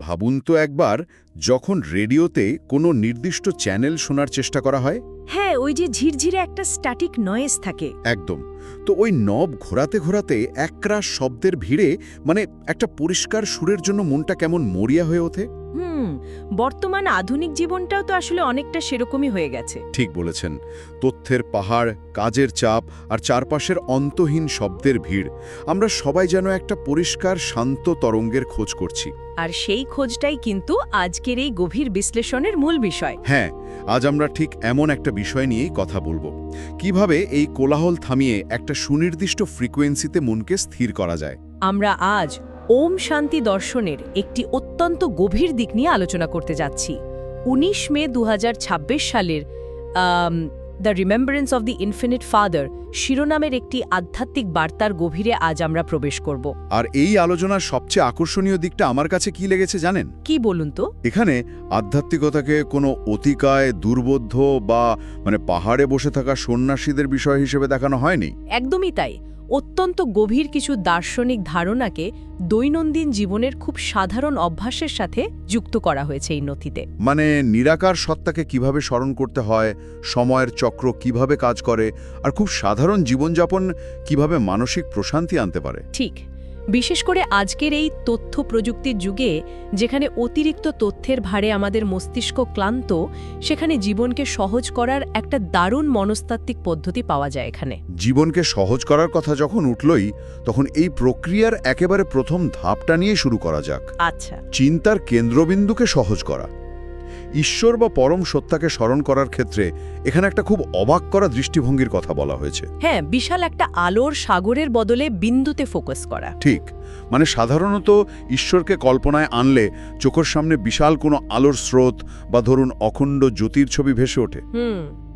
ভাবুন তো একবার, যখন রেডিওতে কোনো নির্দিষ্ট চ্যানেল শোনার চেষ্টা করা হয়। হ্যাঁ, ওই যে ঝিরঝিরে একটা স্ট্যাটিক নয়েজ থাকে। একদম। তো ওই নব ঘোরাতে ঘোরাতে একরাশ শব্দের ভিড়ে মানে একটা পরিষ্কার সুরের জন্য মনটা কেমন মরিয়া হয়ে ওঠে। বর্তমান আধুনিক জীবনটাও তো আসলে অনেকটা সেরকমই হয়ে গেছে। ঠিক বলেছেন। তথ্যের পাহাড়, কাজের চাপ আর চারপাশের অন্তহীন শব্দের ভিড়, আমরা সবাই যেন একটা পরিষ্কার শান্ত তরঙ্গের খোঁজ করছি। আর সেই খোঁজটাই কিন্তু আজকের এই গভীর বিশ্লেষণের মূল বিষয়। হ্যাঁ, আজ আমরা ঠিক এমন একটা বিষয় নিয়েই কথা বলবো। কিভাবে এই কোলাহল থামিয়ে একটা সুনির্দিষ্ট ফ্রিকোয়েন্সিতে মনকে স্থির করা যায়। আমরা আজ ওম শান্তি দর্শনের একটি অত্যন্ত গভীর দিক নিয়ে আলোচনা করতে যাচ্ছি। ১৯ মে ২০২৬ সালের the remembrance of the infinite father শিরোনামের একটি আধ্যাত্মিক বার্তার গভীরে আজ আমরা প্রবেশ করব। আর এই আলোচনার সবচেয়ে আকর্ষণীয় দিকটা আমার কাছে কি লেগেছে জানেন? কি বলুন তো? এখানে আধ্যাত্মিকতাকে কোনো অতিকায়, দুর্বোধ্য বা পাহাড়ে বসে থাকা সন্ন্যাসীদের বিষয় হিসেবে দেখানো হয়নি। একদমই তাই। অত্যন্ত গভীর কিছু দার্শনিক ধারণাকে দৈনন্দিন জীবনের খুব সাধারণ অভ্যাসের সাথে যুক্ত করা হয়েছে এই নথিতে। নিরাকার সত্তাকে কিভাবে স্মরণ করতে হয়, সময়ের চক্র কিভাবে কাজ করে, আর খুব সাধারণ জীবনযাপন কিভাবে মানসিক প্রশান্তি আনতে পারে। ঠিক। বিশেষ করে আজকের এই তথ্য প্রযুক্তির যুগে, যেখানে অতিরিক্ত তথ্যের ভারে আমাদের মস্তিষ্ক ক্লান্ত, সেখানে জীবনকে সহজ করার একটা দারুণ মনস্তাত্ত্বিক পদ্ধতি পাওয়া যায় এখানে। জীবনকে সহজ করার কথা যখন উঠলই, তখন এই প্রক্রিয়ার একেবারে প্রথম ধাপটা নিয়ে শুরু করা যাক। আচ্ছা। চিন্তার কেন্দ্রবিন্দুকে সহজ করা। ঈশ্বর বা পরম সত্তাকে স্মরণ করার ক্ষেত্রে এখানে একটা খুব অবাক করা দৃষ্টিভঙ্গির কথা বলা হয়েছে। হ্যাঁ, বিশাল একটা আলোর সাগরের বদলে বিন্দুতে ফোকাস করা। ঠিক। সাধারণত ঈশ্বরকে কল্পনায় আনলে চোখের সামনে বিশাল কোনো আলোর স্রোত বা ধরুন অখণ্ড জ্যোতির ছবি ভেসে ওঠে।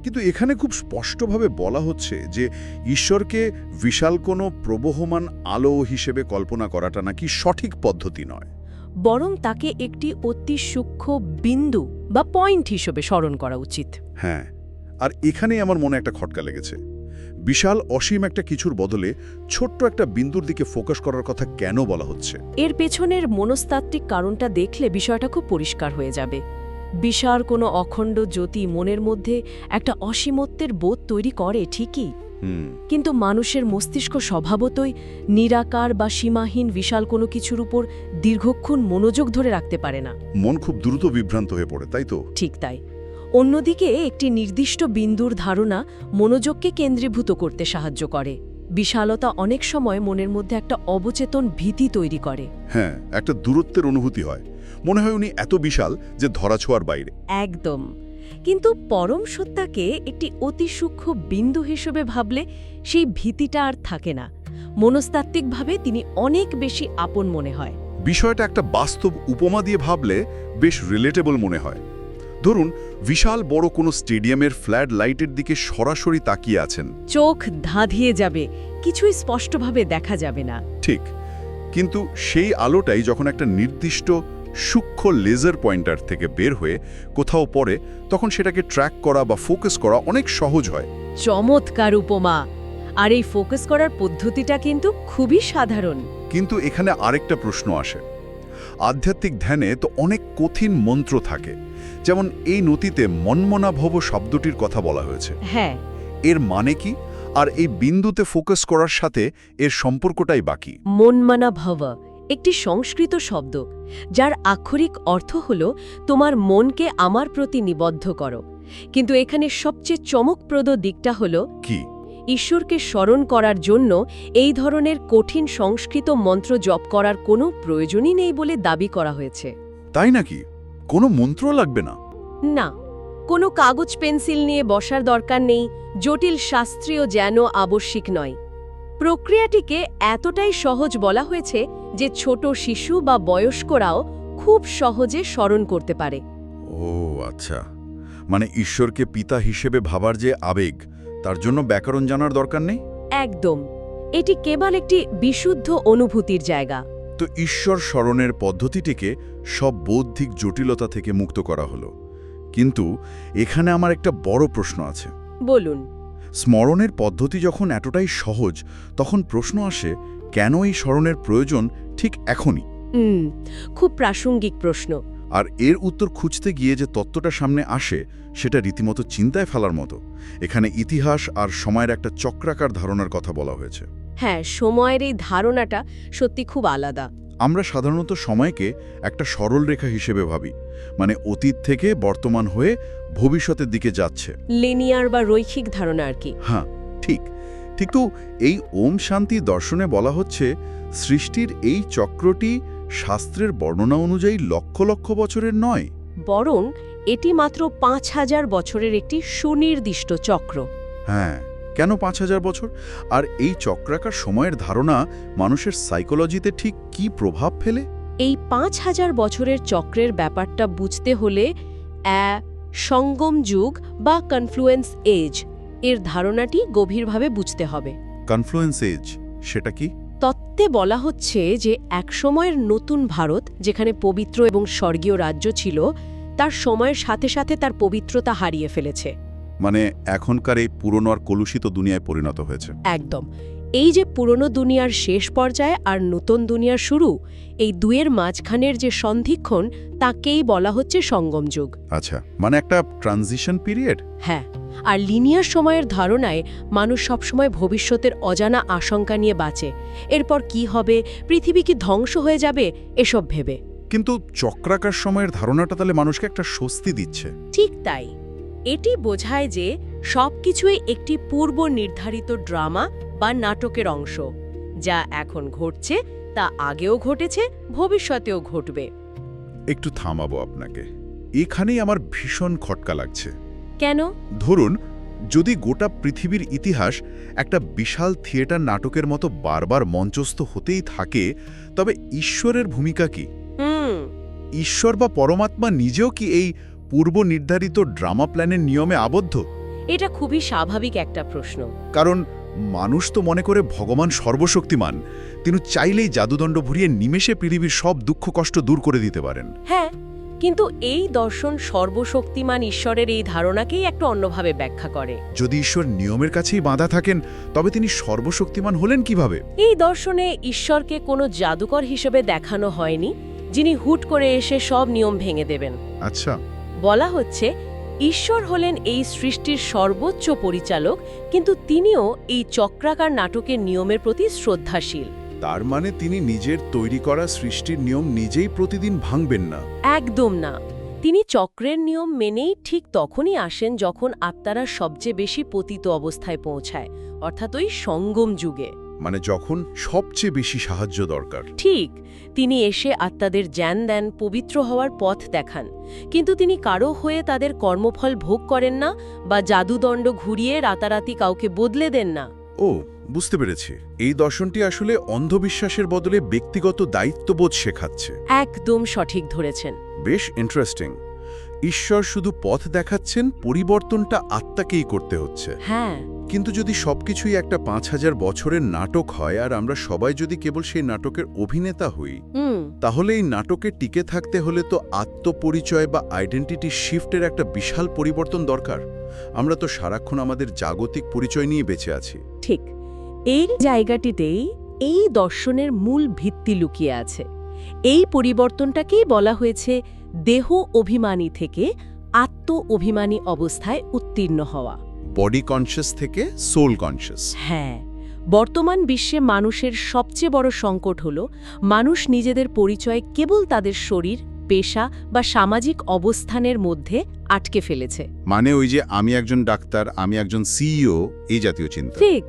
কিন্তু এখানে খুব স্পষ্টভাবে বলা হচ্ছে যে ঈশ্বরকে বিশাল কোনো প্রবহমান আলো হিসেবে কল্পনা করাটা নাকি সঠিক পদ্ধতি নয়, বরং তাকে একটি অতি সূক্ষ্ম বিন্দু বা পয়েন্ট হিসেবে স্মরণ করা উচিত। হ্যাঁ, আর এখানেই আমার মনে একটা খটকা লেগেছে। বিশাল অসীম একটা কিছুর বদলে ছোট্ট একটা বিন্দুর দিকে ফোকাস করার কথা কেন বলা হচ্ছে? এর পেছনের মনস্তাত্ত্বিক কারণটা দেখলে বিষয়টা খুব পরিষ্কার হয়ে যাবে। বিশাল কোনো অখণ্ড জ্যোতি মনের মধ্যে একটা অসীমত্বের বোধ তৈরি করে ঠিকই, কিন্তু মানুষের মস্তিষ্ক স্বভাবতই নিরাকার বা সীমাহীন বিশাল কোনো কিছুর উপর দীর্ঘক্ষণ মনোযোগ ধরে রাখতে পারে না। মন খুব দ্রুত বিভ্রান্ত হয়ে পড়ে, তাই তো? ঠিক তাই। অন্যদিকে একটি নির্দিষ্ট বিন্দুর ধারণা মনোযোগকে কেন্দ্রীভূত করতে সাহায্য করে। বিশালতা অনেক সময় মনের মধ্যে একটা অবচেতন ভীতি তৈরি করে। হ্যাঁ, একটা দূরত্বের অনুভূতি হয়। মনে হয় উনি এত বিশাল যে ধরাছোঁয়ার বাইরে। একদম। কিন্তু পরম সত্তাকে একটি অতি সূক্ষ্ম বিন্দু হিসেবে ভাবলে সেই ভীতিটা আর থাকে না। মনস্তাত্ত্বিকভাবে তিনি অনেক বেশি আপন মনে হয়। বিষয়টা একটা বাস্তব উপমা দিয়ে ভাবলে বেশ রিলেটেবল মনে হয়। ধরুন, বিশাল বড় কোনো স্টেডিয়ামের ফ্ল্যাড লাইটের দিকে সরাসরি তাকিয়ে আছেন। চোখ ধাঁধিয়ে যাবে, কিছুই স্পষ্টভাবে দেখা যাবে না। ঠিক। কিন্তু সেই আলোটাই যখন একটা নির্দিষ্ট সূক্ষ্ম লেজার পয়েন্টার থেকে বের হয়ে কোথাও পড়ে, তখন সেটাকে ট্র্যাক করা বা ফোকাস করা অনেক সহজ হয়। চমৎকার উপমা। আর এই ফোকাস করার পদ্ধতিটা কিন্তু খুবই সাধারণ। কিন্তু এখানে আরেকটা প্রশ্ন আসে। আধ্যাত্মিক ধ্যানে তো অনেক কঠিন মন্ত্র থাকে, যেমন এই নথিতে মন্মনাভব শব্দটির কথা বলা হয়েছে। হ্যাঁ, এর মানে কি? আর এই বিন্দুতে ফোকাস করার সাথে এর সম্পর্কটাই বাকি। মন্মনাভব একটি সংস্কৃত শব্দ, যার আক্ষরিক অর্থ হল তোমার মনকে আমার প্রতি নিবদ্ধ করো। কিন্তু এখানে সবচেয়ে চমকপ্রদ দিকটা হল কি? ঈশ্বরকে স্মরণ করার জন্য এই ধরনের কঠিন সংস্কৃত মন্ত্র জপ করার কোনো প্রয়োজনই নেই বলে দাবি করা হয়েছে। তাই নাকি? কোনো মন্ত্র লাগবে না? না, কোনো কাগজ পেন্সিল নিয়ে বসার দরকার নেই, জটিল শাস্ত্রীয় জ্ঞান আবশ্যিক নয়। প্রক্রিয়াটিকে এতটাই সহজ বলা হয়েছে যে ছোট শিশু বা বয়স্করাও খুব সহজে স্মরণ করতে পারে। ও আচ্ছা, ঈশ্বরকে পিতা হিসেবে ভাবার যে আবেগ, তার জন্য ব্যাকরণ জানার দরকার নেই? একদম। এটি কেবল একটি বিশুদ্ধ অনুভূতির জায়গা। তো ঈশ্বর স্মরণের পদ্ধতিটিকে সব বৌদ্ধিক জটিলতা থেকে মুক্ত করা হলো। কিন্তু এখানে আমার একটা বড় প্রশ্ন আছে। বলুন। স্মরণের পদ্ধতি যখন এতটাই সহজ, তখন প্রশ্ন আসে, কেন এই স্মরণের প্রয়োজন ঠিক এখনই? খুব প্রাসঙ্গিক প্রশ্ন। আর এর উত্তর খুঁজতে গিয়ে যে তত্ত্বটা সামনে আসে সেটা রীতিমতো চিন্তায় ফেলার মতো। এখানে ইতিহাস আর সময়ের একটা চক্রাকার ধারণার কথা বলা হয়েছে। হ্যাঁ, সময়ের এই ধারণাটা সত্যি খুব আলাদা। আমরা সাধারণত সময়কে একটা সরল রেখা হিসেবে ভাবি, মানে অতীত থেকে বর্তমান হয়ে ভবিষ্যতের দিকে যাচ্ছে। লিনিয়ার বা রৈখিক ধারণা আর কি। হ্যাঁ, ঠিক। কিন্তু এই ওম শান্তি দর্শনে বলা হচ্ছে সৃষ্টির এই চক্রটি শাস্ত্রের বর্ণনা অনুযায়ী লক্ষ লক্ষ বছরের নয়, বরং এটি মাত্র ৫,০০০ বছরের একটি সুনির্দিষ্ট চক্র। হ্যাঁ, কেন ৫,০০০ বছর? আর এই চক্রাকার সময়ের ধারণা মানুষের সাইকোলজিতে ঠিক কি প্রভাব ফেলে? এই ৫,০০০ বছরের চক্রের ব্যাপারটা বুঝতে হলে সঙ্গম যুগ বা কনফ্লুয়েন্স এজ এর ধারণাটি গভীরভাবে বুঝতে হবে। কনফ্লুয়েন্স এজ সেটা কি? তত্ত্বে বলা হচ্ছে যে একসময়ের নতুন ভারত, যেখানে পবিত্র এবং স্বর্গীয় রাজ্য ছিল, তার সময়ের সাথে সাথে তার পবিত্রতা হারিয়ে ফেলেছে। মানে এখনকার এই পুরনো আর কলুষিত দুনিয়ায় পরিণত হয়েছে। একদম। এই যে পুরনো দুনিয়ার শেষ পর্যায়ে আর নতুন দুনিয়ার শুরু, এই দুয়ের মাঝখানের যে সন্ধিক্ষণ, তাকেই বলা হচ্ছে সঙ্গম যুগ। আচ্ছা, মানে একটা ট্রানজিশন পিরিয়ড। হ্যাঁ, আর লিনিয়ার সময়ের ধারণায় মানুষ সবসময় ভবিষ্যতের অজানা আশঙ্কা নিয়ে বাঁচে। এরপর কি হবে, পৃথিবী কি ধ্বংস হয়ে যাবে, এসব ভেবে। কিন্তু চক্রাকার সময়ের ধারণাটা তাহলে মানুষকে একটা স্বস্তি দিচ্ছে। ঠিক তাই। এটি বোঝায় যে সবকিছুই একটি পূর্ব নির্ধারিত ড্রামা বা নাটকের অংশ। যা এখন ঘটছে তা আগেও ঘটেছে, ভবিষ্যতেও ঘটবে। একটু থামাবো আপনাকে, এখানেই আমার ভীষণ খটকা লাগছে। কেন? ধরুন, যদি গোটা পৃথিবীর ইতিহাস একটা বিশাল থিয়েটার নাটকের মতো বারবার মঞ্চস্থ হতেই থাকে, তবে ঈশ্বরের ভূমিকা কি? ঈশ্বর বা পরমাত্মা নিজেও কি এই পূর্ব নির্ধারিত ড্রামা প্ল্যানের নিয়মে আবদ্ধ? এটা খুবই স্বাভাবিক একটা প্রশ্ন। কারণ মানুষ তো মনে করে ভগবান সর্বশক্তিমান, তিনি চাইলেই জাদুদণ্ড ভরিয়ে নিমেষে পৃথিবীর সব দুঃখ কষ্ট দূর করে দিতে পারেন। হ্যাঁ, কিন্তু এই দর্শন সর্বশক্তিমান ঈশ্বরের এই ধারণাকেই একটু অন্যভাবে ব্যাখ্যা করে। যদি ঈশ্বর নিয়মের কাছেই বাঁধা থাকেন, তবে তিনি সর্বশক্তিমান হলেন কিভাবে? এই দর্শনে ঈশ্বরকে কোনো জাদুকর হিসেবে দেখানো হয়নি, যিনি হুট করে এসে সব নিয়ম ভেঙে দেবেন। আচ্ছা, বলা হচ্ছে ঈশ্বর হলেন এই সৃষ্টির সর্বোচ্চ পরিচালক, কিন্তু তিনিও এই চক্রাকার নাটকের নিয়মের প্রতি শ্রদ্ধাশীল। তার মানে তিনি নিজের তৈরি করা সৃষ্টির নিয়ম নিজেই প্রতিদিন ভাঙবেন না? একদম না। তিনি চক্রের নিয়ম মেনেই ঠিক তখনই আসেন যখন আত্মারা সবচেয়ে বেশি পতিত অবস্থায় পৌঁছায়, অর্থাৎ ওই সঙ্গম যুগে। মানে যখন সবচেয়ে বেশি সাহায্য দরকার। ঠিক, তিনি এসে আত্মাদের জ্ঞান দেন, পবিত্র হওয়ার পথ দেখান। কিন্তু তিনি কারো হয়ে তাদের কর্মফল ভোগ করেন না বা জাদুদণ্ড ঘুরিয়ে রাতারাতি কাউকে বদলে দেন না। ও, বুঝতে পেরেছি। এই দর্শনটি আসলে অন্ধবিশ্বাসের বদলে ব্যক্তিগত দায়িত্ববোধ শেখাচ্ছে। একদম সঠিক ধরেছেন। বেশ ইন্টারেস্টিং। ঈশ্বর শুধু পথ দেখাচ্ছেন, পরিবর্তনটা আত্মাকেই করতে হচ্ছে। হ্যাঁ, কিন্তু যদি সবকিছুই একটা ৫,০০০ বছরের নাটক হয় আর আমরা সবাই যদি কেবল সেই নাটকের অভিনেতা হই, তাহলে এই নাটকে টিকে থাকতে হলে তো আত্মপরিচয় বা আইডেন্টিটি শিফটের একটা বিশাল পরিবর্তন দরকার। আমরা তো সারাক্ষণ আমাদের জাগতিক পরিচয় নিয়ে বেঁচে আছি। ঠিক। এই জায়গাটিতেই এই দর্শনের মূল ভিত্তি লুকিয়ে আছে। এই পরিবর্তনটাকেই বলা হয়েছে দেহ অভিমানী থেকে আত্ম অভিমানী অবস্থায় উত্তীর্ণ হওয়া। বডি কনসিয়াস থেকে সোল কনসিয়াস। হ্যাঁ, বর্তমান বিশ্বে মানুষের সবচেয়ে বড় সংকট হল মানুষ নিজেদের পরিচয় কেবল তাদের শরীর, পেশা বা সামাজিক অবস্থানের মধ্যে আটকে ফেলেছে। মানে ওই যে আমি একজন ডাক্তার, আমি একজন সিইও, এই জাতীয় চিন্তা। ঠিক।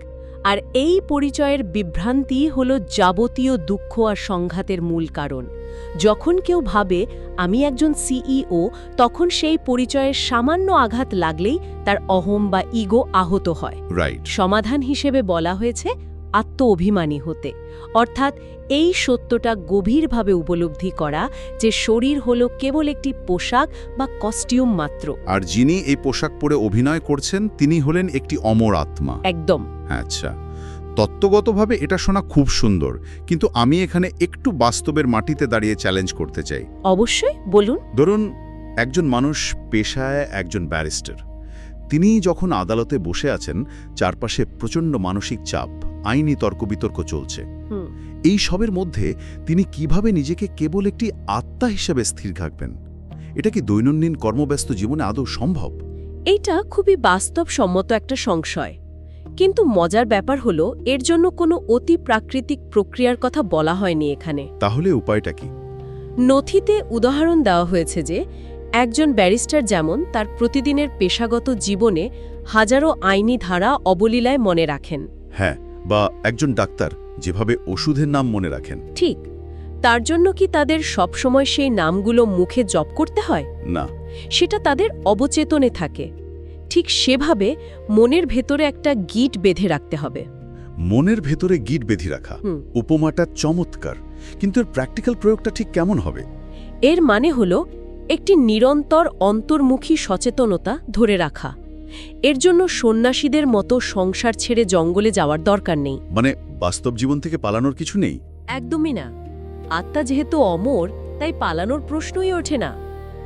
আর এই পরিচয়ের বিভ্রান্তি হল যাবতীয় দুঃখ আর সংঘাতের মূল কারণ। যখন কেউ ভাবে আমি একজন সিইও, তখন সেই পরিচয়ের সামান্য আঘাত লাগলেই তার অহম বা ইগো আহত হয়। রাইট। সমাধান হিসেবে বলা হয়েছে আত্ম অভিমানী হতে, অর্থাৎ এই সত্যটা গভীরভাবে উপলব্ধি করা যে শরীর হল কেবল একটি পোশাক বা কস্টিউম মাত্র। আর যিনি এই পোশাক পরে অভিনয় করছেন তিনি হলেন একটি অমর আত্মা। একদম। আচ্ছা, তত্ত্বগতভাবে এটা শোনা খুব সুন্দর, কিন্তু আমি এখানে একটু বাস্তবের মাটিতে দাঁড়িয়ে চ্যালেঞ্জ করতে চাই। অবশ্যই, বলুন। ধরুন, একজন মানুষ পেশায় একজন ব্যারিস্টার। তিনি যখন আদালতে বসে আছেন, চারপাশে প্রচণ্ড মানসিক চাপ, আইনি তর্ক বিতর্ক চলছে। এই সবের মধ্যে তিনি কিভাবে নিজেকে কেবল একটি আত্মা হিসেবে স্থির রাখবেন? এটা কি দৈনন্দিন কর্মব্যস্ত জীবনে আদৌ সম্ভব? এইটা খুবই বাস্তবসম্মত একটা সংশয়। কিন্তু মজার ব্যাপার হলো এর জন্য কোনো অতি প্রাকৃতিক প্রক্রিয়ার কথা বলা হয়নি এখানে। তাহলে উপায়টা কি? নথিতে উদাহরণ দেওয়া হয়েছে যে একজন ব্যারিস্টার যেমন তার প্রতিদিনের পেশাগত জীবনে হাজারো আইনি ধারা অবলীলায় মনে রাখেন। হ্যাঁ, বা একজন ডাক্তার যেভাবে ওষুধের নাম মনে রাখেন। ঠিক, তার জন্য কি তাদের সবসময় সেই নামগুলো মুখে জপ করতে হয়? না, সেটা তাদের অবচেতনে থাকে। ঠিক সেভাবে মনের ভেতরে একটা গিট বেঁধে রাখতে হবে। মনের ভেতরে গিট বেঁধে রাখা, হুম। উপমাটা চমৎকার, কিন্তু এর প্র্যাকটিক্যাল প্রয়োগটা ঠিক কেমন হবে? এর মানে হলো একটি নিরন্তর অন্তর্মুখী সচেতনতা ধরে রাখা। এর জন্য সন্ন্যাসীদের মতো সংসার ছেড়ে জঙ্গলে যাওয়ার দরকার নেই। মানে বাস্তব জীবন থেকে পালানোর কিছু নেই? একদমই না। আত্মা যেহেতু অমর, তাই পালানোর প্রশ্নই ওঠে না।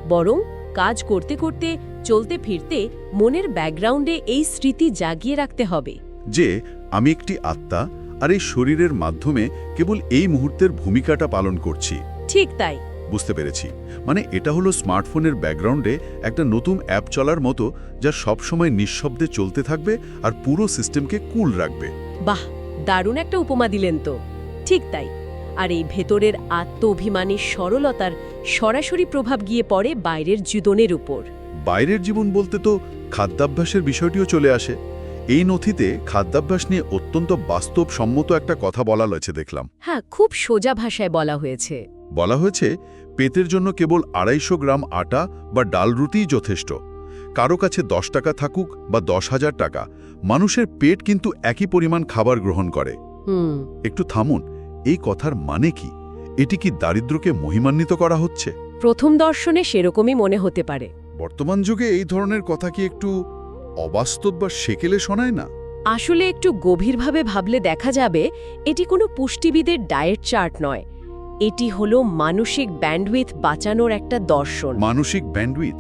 বরং কাজ করতে করতে, চলতে ফিরতে মনের ব্যাকগ্রাউন্ডে এই স্মৃতি জাগিয়ে রাখতে হবে যে আমি একটি আত্মা, আর এই শরীরের মাধ্যমে কেবল এই মুহূর্তের ভূমিকাটা পালন করছি। ঠিক তাই। বুঝতে পেরেছি। মানে এটা হলো স্মার্টফোনের ব্যাকগ্রাউন্ডে একটা নতুন অ্যাপ চলার মতো, যা সবসময় নিঃশব্দে চলতে থাকবে আর পুরো সিস্টেমকে কুল রাখবে। বাহ, দারুণ একটা উপমা দিলেন তো। ঠিক তাই। আর এই ভেতরের আত্ম-অভিমানী সরলতার সরাসরি প্রভাব গিয়ে পড়ে বাইরের জীবনের উপর। বাইরের জীবন বলতে তো খাদ্যাভ্যাসের বিষয়টিও চলে আসে। এই নথিতে খাদ্যাভ্যাস নিয়ে অত্যন্ত বাস্তবসম্মত একটা কথা বলা হয়েছে দেখলাম। হ্যাঁ, খুব সোজা ভাষায় বলা হয়েছে। বলা হয়েছে পেটের জন্য কেবল 250 গ্রাম আটা বা ডাল রুটিই যথেষ্ট। কারো কাছে 10 টাকা থাকুক বা 10,000 টাকা, মানুষের পেট কিন্তু একই পরিমাণ খাবার গ্রহণ করে। একটু থামুন, এই কথার মানে কি? এটি কি দারিদ্র্যকে মহিমান্বিত করা হচ্ছে? প্রথম দর্শনে সেরকমই মনে হতে পারে। বর্তমান যুগে এই ধরনের কথা কি একটু অবাস্তব বা সেকেলে শোনায় না? আসলে একটু গভীরভাবে ভাবলে দেখা যাবে এটি কোনো পুষ্টিবিদের ডায়েট চার্ট নয়। এটি হলো মানসিক ব্যান্ডউইথ বাঁচানোর একটা দর্শন। মানসিক ব্যান্ডউইথ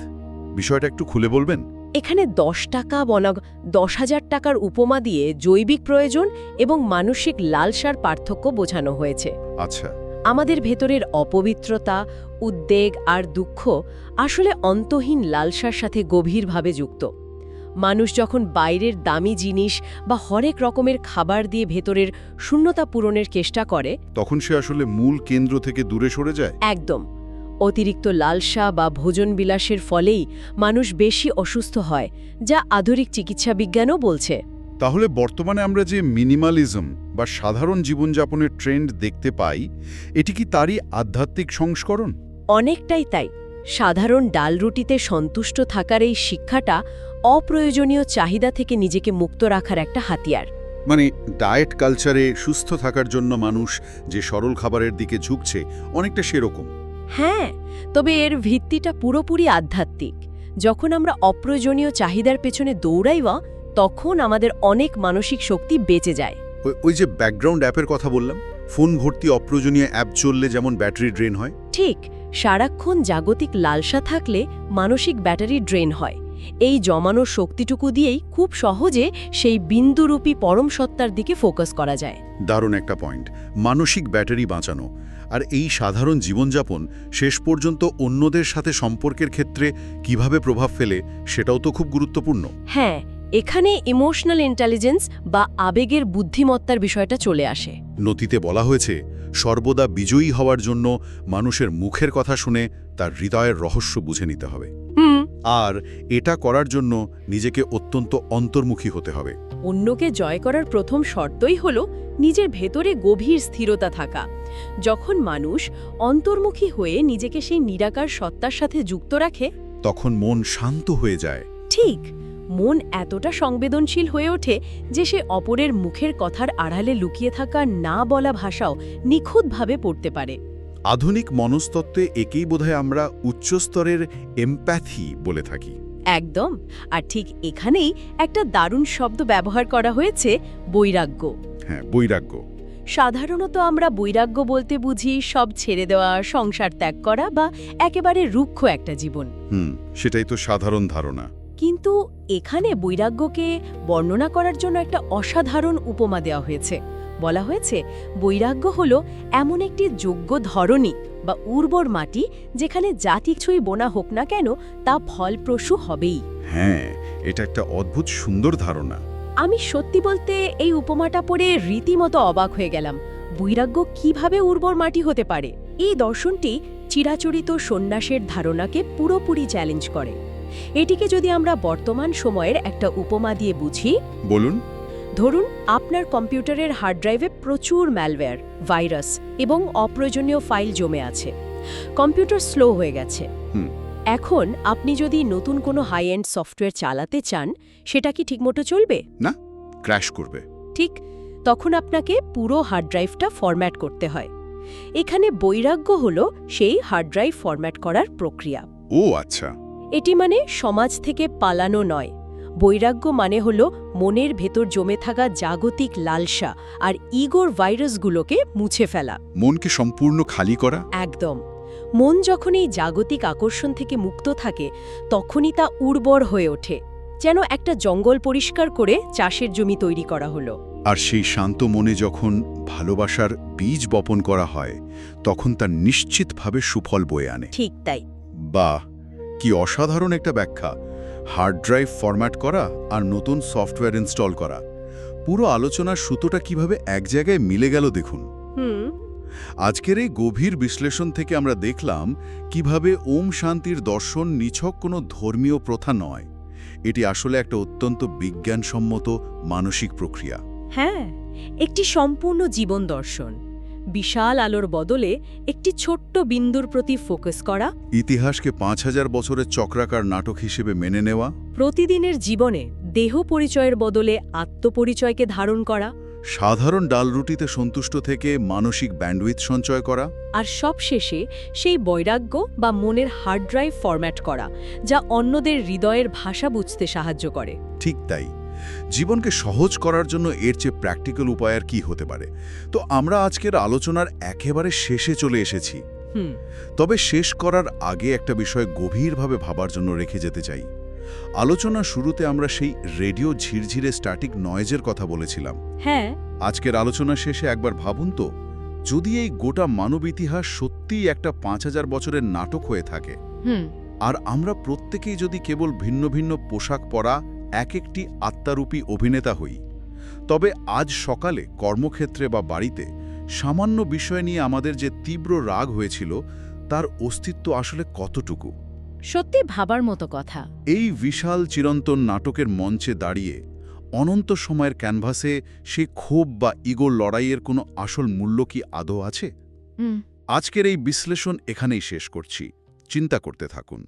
বিষয়টা একটু খুলে বলবেন? এখানে 10 টাকা বনাম 10,000 টাকার উপমা দিয়ে জৈবিক প্রয়োজন এবং মানসিক লালসার পার্থক্য বোঝানো হয়েছে। আচ্ছা। আমাদের ভেতরের অপবিত্রতা, উদ্বেগ আর দুঃখ আসলে অন্তহীন লালসার সাথে গভীরভাবে যুক্ত। মানুষ যখন বাইরের দামি জিনিস বা হরেক রকমের খাবার দিয়ে ভেতরের শূন্যতা পূরণের চেষ্টা করে, তখন সে আসলে মূল কেন্দ্র থেকে দূরে সরে যায়। একদম অতিরিক্ত লালসা বা ভোজন বিলাসের ফলেই মানুষ বেশি অসুস্থ হয়, যা আধুনিক চিকিৎসা বিজ্ঞানও বলছে। তাহলে বর্তমানে আমরা যে মিনিমালিজম বা সাধারণ জীবনযাপনের ট্রেন্ড দেখতে পাই, এটি কি তারই আধ্যাত্মিক সংস্করণ? অনেকটাই তাই। সাধারণ ডাল রুটিতে সন্তুষ্ট থাকার এই শিক্ষাটা অপ্রয়োজনীয় চাহিদা থেকে নিজেকে মুক্ত রাখার একটা হাতিয়ার। মানে ডায়েট কালচারে সুস্থ থাকার জন্য মানুষ যে সরল খাবারের দিকে ঝুঁকছে, অনেকটা সেরকম। হ্যাঁ, তবে এর ভিত্তিটা পুরোপুরি আধ্যাত্মিক। যখন আমরা অপ্রয়োজনীয় চাহিদার পেছনে দৌড়াইবা, তখন আমাদের অনেক মানসিক শক্তি বেঁচে যায়। ওই যে ব্যাকগ্রাউন্ড অ্যাপের কথা বললাম, ফোন ভর্তি অপ্রয়োজনীয় অ্যাপ চললে যেমন ব্যাটারি ড্রেন হয়, ঠিক সারাক্ষণ জাগতিক লালসা থাকলে মানসিক ব্যাটারি ড্রেন হয়। এই জমানো শক্তিটুকু দিয়েই খুব সহজে সেই বিন্দুরূপী পরম সত্তার দিকে ফোকাস করা যায়। দারুণ একটা পয়েন্ট, মানসিক ব্যাটারি বাঁচানো। আর এই সাধারণ জীবনযাপন শেষ পর্যন্ত অন্যদের সাথে সম্পর্কের ক্ষেত্রে কিভাবে প্রভাব ফেলে, সেটাও তো খুব গুরুত্বপূর্ণ। হ্যাঁ, এখানে ইমোশনাল ইন্টেলিজেন্স বা আবেগের বুদ্ধিমত্তার বিষয়টা চলে আসে। নথিতে বলা হয়েছে সর্বদা বিজয়ী হওয়ার জন্য মানুষের মুখের কথা শুনে তার হৃদয়ের রহস্য বুঝে নিতে হবে। আর এটা করার জন্য নিজেকে অত্যন্ত অন্তর্মুখী হতে হবে। অন্যকে জয় করার প্রথম শর্তই হল নিজের ভেতরে গভীর স্থিরতা থাকা। যখন মানুষ অন্তর্মুখী হয়ে নিজেকে সেই নিরাকার সত্তার সাথে যুক্ত রাখে, তখন মন শান্ত হয়ে যায়। ঠিক, মন এতটা সংবেদনশীল হয়ে ওঠে যে সে অপরের মুখের কথার আড়ালে লুকিয়ে থাকা না বলা ভাষাও নিখুঁতভাবে পড়তে পারে। আধুনিক মনস্তত্ত্বে একেই বোধহয় আমরা উচ্চস্তরের এমপ্যাথি বলে থাকি। একদম। আর ঠিক এখানেই একটা দারুণ শব্দ ব্যবহার করা হয়েছে, বৈরাগ্য। হ্যাঁ, বৈরাগ্য। সাধারণত আমরা বৈরাগ্য বলতে বুঝি সব ছেড়ে দেওয়া, সংসার ত্যাগ করা বা একেবারে রুক্ষ একটা জীবন। সেটাই তো সাধারণ ধারণা। কিন্তু এখানে বৈরাগ্যকে বর্ণনা করার জন্য একটা অসাধারণ উপমা দেওয়া হয়েছে, বলা হয়েছে বৈরাগ্য হল এমন একটি যোগ্য ধরনী বা উর্বর মাটি যেখানে যা কিছুই বোনা হোক না কেন তা ফলপ্রসূ হবেই। হ্যাঁ, এটা একটা অদ্ভুত সুন্দর ধারণা। আমি সত্যি বলতে এই উপমাটা পড়ে রীতিমতো অবাক হয়ে গেলাম। বৈরাগ্য কিভাবে উর্বর মাটি হতে পারে? এই দর্শনটি চিরাচরিত সন্ন্যাসের ধারণাকে পুরোপুরি চ্যালেঞ্জ করে। এটিকে যদি আমরা বর্তমান সময়ের একটা উপমা দিয়ে বুঝি, বলুন। ধরুন আপনার কম্পিউটারের হার্ড ড্রাইভে প্রচুর ম্যালওয়্যার, ভাইরাস এবং অপ্রয়োজনীয় ফাইল জমে আছে। কম্পিউটার স্লো হয়ে গেছে। এখন আপনি যদি নতুন কোনো হাই এন্ড সফটওয়্যার চালাতে চান, সেটা কি ঠিকমতো চলবে? না, ক্র্যাশ করবে। ঠিক, তখন আপনাকে পুরো হার্ড ড্রাইভটা ফরম্যাট করতে হয়। এখানে বৈরাগ্য হলো সেই হার্ড ড্রাইভ ফরম্যাট করার প্রক্রিয়া। ও আচ্ছা। এটি মানে সমাজ থেকে পালানো নয়। বৈরাগ্য মানে হলো মনের ভেতর জমে থাকা জাগতিক লালসা আর ইগোর ভাইরাসগুলোকে মুছে ফেলা। মনকে সম্পূর্ণ খালি করা। একদম। মন যখন এই জাগতিক আকর্ষণ থেকে মুক্ত থাকে, তখনই তা উর্বর হয়ে ওঠে, যেন একটা জঙ্গল পরিষ্কার করে চাষের জমি তৈরি করা হলো। আর সেই শান্ত মনে যখন ভালোবাসার বীজ বপন করা হয়, তখন তা নিশ্চিতভাবে সুফল বয়ে আনে। ঠিক তাই। বাহ, কি অসাধারণ একটা ব্যাখ্যা! হার্ড ড্রাইভ ফরম্যাট করা আর নতুন সফটওয়্যার ইনস্টল করা, পুরো আলোচনার সুতোটা কিভাবে এক জায়গায় মিলে গেল দেখুন। আজকের এই গভীর বিশ্লেষণ থেকে আমরা দেখলাম কিভাবে ওম শান্তির দর্শন নিছক কোনো ধর্মীয় প্রথা নয়, এটি আসলে একটা অত্যন্ত বিজ্ঞানসম্মত মানসিক প্রক্রিয়া। হ্যাঁ, একটি সম্পূর্ণ জীবন দর্শন। বিশাল আলোর বদলে একটি ছোট্ট বিন্দুর প্রতি ফোকাস করা, ইতিহাসকে ৫,০০০ বছরের চক্রাকার নাটক হিসেবে মেনে নেওয়া, প্রতিদিনের জীবনে দেহ পরিচয়ের বদলে আত্মপরিচয়কে ধারণ করা, সাধারণ ডাল রুটিতে সন্তুষ্ট থেকে মানসিক ব্যান্ডউইথ সঞ্চয় করা, আর সবশেষে সেই বৈরাগ্য বা মনের হার্ড ড্রাইভ ফরম্যাট করা, যা অন্যদের হৃদয়ের ভাষা বুঝতে সাহায্য করে। ঠিক তাই। জীবনকে সহজ করার জন্য এর চেয়ে প্র্যাকটিক্যাল উপায় আর কি হতে পারে? তো আমরা আজকের আলোচনার একেবারে শেষে চলে এসেছি। তবে শেষ করার আগে একটা বিষয় গভীরভাবে ভাবার জন্য রেখে যেতে চাই। আলোচনা শুরুতে আমরা সেই রেডিও ঝিরঝিরে স্ট্যাটিক নয়েজের কথা বলেছিলাম। হ্যাঁ, আজকের আলোচনা শেষে একবার ভাবুন তো, যদি এই গোটা মানব ইতিহাস সত্যিই একটা ৫,০০০ বছরের নাটক হয়ে থাকে, আর আমরা প্রত্যেকেই যদি কেবল ভিন্ন ভিন্ন পোশাক পরা এক একটি আত্মারূপী অভিনেতা হই, তবে আজ সকালে কর্মক্ষেত্রে বা বাড়িতে সামান্য বিষয় নিয়ে আমাদের যে তীব্র রাগ হয়েছিল, তার অস্তিত্ব আসলে কতটুকু? সত্যি ভাবার মতো কথা। এই বিশাল চিরন্তন নাটকের মঞ্চে দাঁড়িয়ে অনন্ত সময়ের ক্যানভাসে সেই ক্ষোভ বা ইগোর লড়াইয়ের কোনো আসল মূল্য কি আদৌ আছে? আজকের এই বিশ্লেষণ এখানেই শেষ করছি। চিন্তা করতে থাকুন।